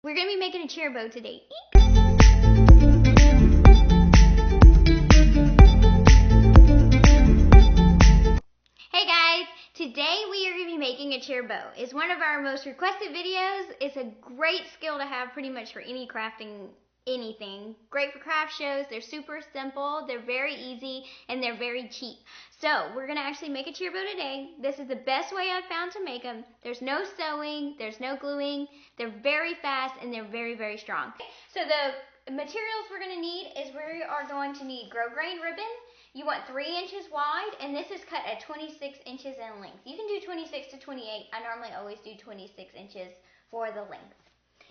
We're going to be making a chair bow today. Hey guys, today we are going to be making a chair bow. It's one of our most requested videos. It's a great skill to have pretty much for any crafting anything. Great for craft shows. They're super simple, they're very easy, and they're very cheap. So we're going to actually make a chair bow today. This is the best way I've found to make them. There's no sewing, there's no gluing. They're very fast and they're very, very strong. So the materials we're going to need is we are going to need GrosGrain ribbon. You want 3 inches wide, and this is cut at 26 inches in length. You can do 26 to 28. I normally always do 26 inches for the length.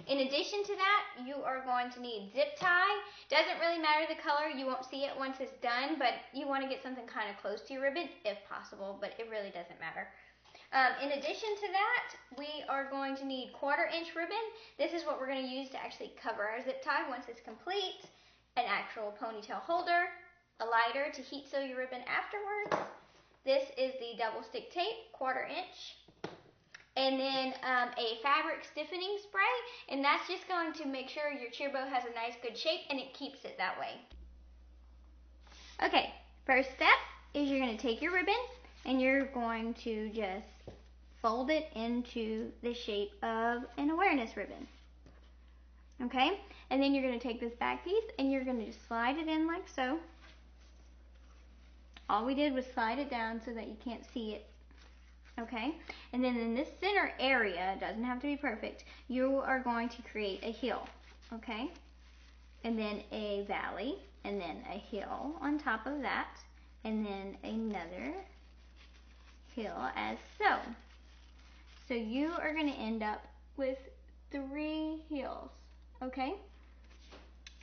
In addition to that, you are going to need zip tie. Doesn't really matter the color, you won't see it once it's done, but you want to get something kind of close to your ribbon if possible, but it really doesn't matter. In addition to that, we are going to need 1/4 inch ribbon. This is what we're going to use to actually cover our zip tie once it's complete. An actual ponytail holder, a lighter to heat sew your ribbon afterwards. This is the double stick tape, 1/4 inch. And then a fabric stiffening spray, and that's just going to make sure your chair bow has a nice good shape and it keeps it that way. Okay, first step is you're going to take your ribbon and you're going to just fold it into the shape of an awareness ribbon. Okay, and then you're going to take this back piece and you're going to just slide it in like so. All we did was slide it down so that you can't see it. Okay, and then in this center area, it doesn't have to be perfect, you are going to create a hill, okay, and then a valley, and then a hill on top of that, and then another hill as so. So you are going to end up with 3 hills, okay?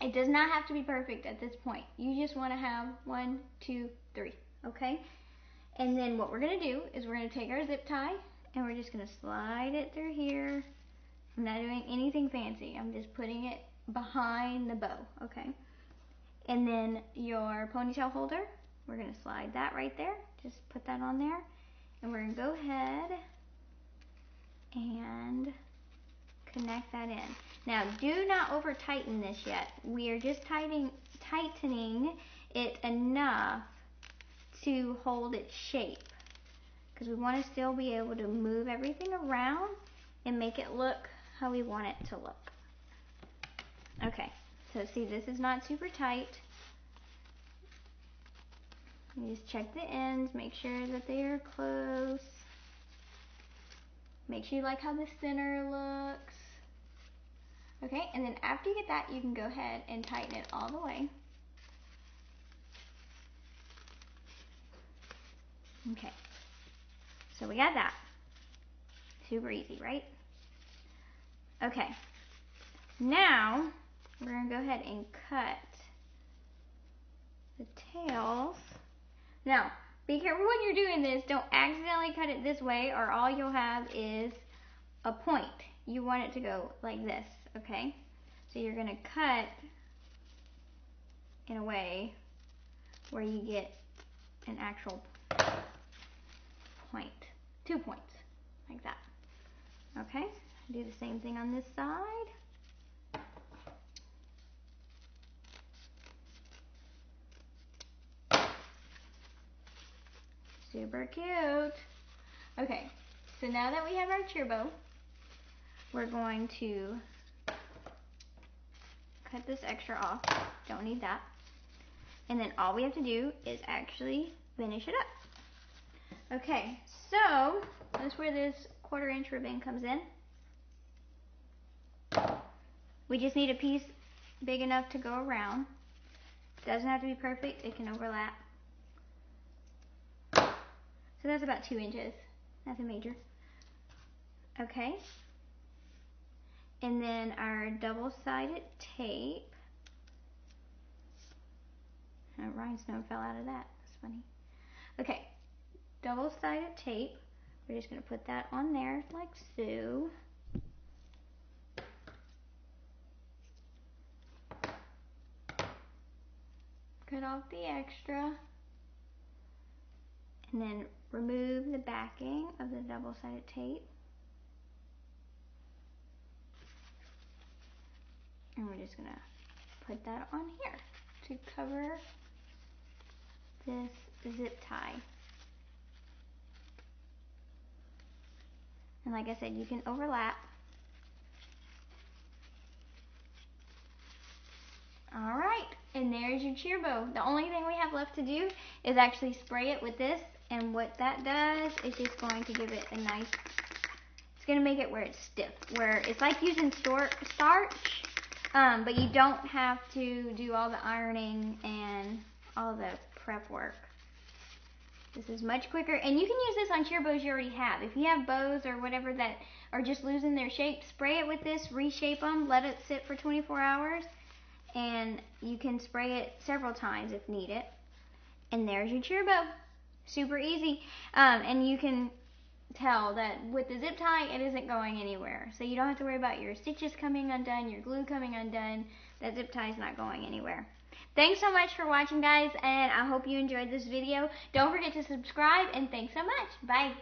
It does not have to be perfect at this point. You just want to have 1, 2, 3, okay? And then what we're going to do is we're going to take our zip tie and we're just going to slide it through here. I'm not doing anything fancy. I'm just putting it behind the bow, okay? And then your ponytail holder, we're going to slide that right there. Just put that on there. And we're going to go ahead and connect that in. Now, do not over tighten this yet. We are just tightening it enough to hold its shape, because we want to still be able to move everything around and make it look how we want it to look. Okay, so see, this is not super tight. You just check the ends, make sure that they are close. Make sure you like how the center looks. Okay, and then after you get that, you can go ahead and tighten it all the way. Okay, so we got that. Super easy, right? Okay, now we're going to go ahead and cut the tails. Now, be careful when you're doing this. Don't accidentally cut it this way or all you'll have is a point. You want it to go like this, okay? So you're going to cut in a way where you get an actual point. 2 points, like that. Okay, do the same thing on this side. Super cute. Okay, so now that we have our chair bow, we're going to cut this extra off. Don't need that. And then all we have to do is actually finish it up. Okay, so that's where this 1/4 inch ribbon comes in. We just need a piece big enough to go around. Doesn't have to be perfect, it can overlap. So that's about 2 inches, nothing major. Okay, and then our double-sided tape. Oh, Rhinestone fell out of that, that's funny. Okay, double-sided tape. We're just going to put that on there like so. Cut off the extra. And then remove the backing of the double-sided tape. And we're just gonna put that on here to cover this zip tie. And like I said, you can overlap. Alright, and there's your cheer bow. The only thing we have left to do is actually spray it with this, and what that does is just going to give it a nice, it's going to make it where it's stiff, where it's like using starch, but you don't have to do all the ironing and all the prep work. This is much quicker, and you can use this on cheer bows you already have. If you have bows or whatever that are just losing their shape, spray it with this, reshape them, let it sit for 24 hours, and you can spray it several times if needed. And there's your cheer bow. Super easy. And you can tell that with the zip tie, it isn't going anywhere. So you don't have to worry about your stitches coming undone, your glue coming undone. That zip tie is not going anywhere. Thanks so much for watching, guys, and I hope you enjoyed this video. Don't forget to subscribe, and thanks so much. Bye.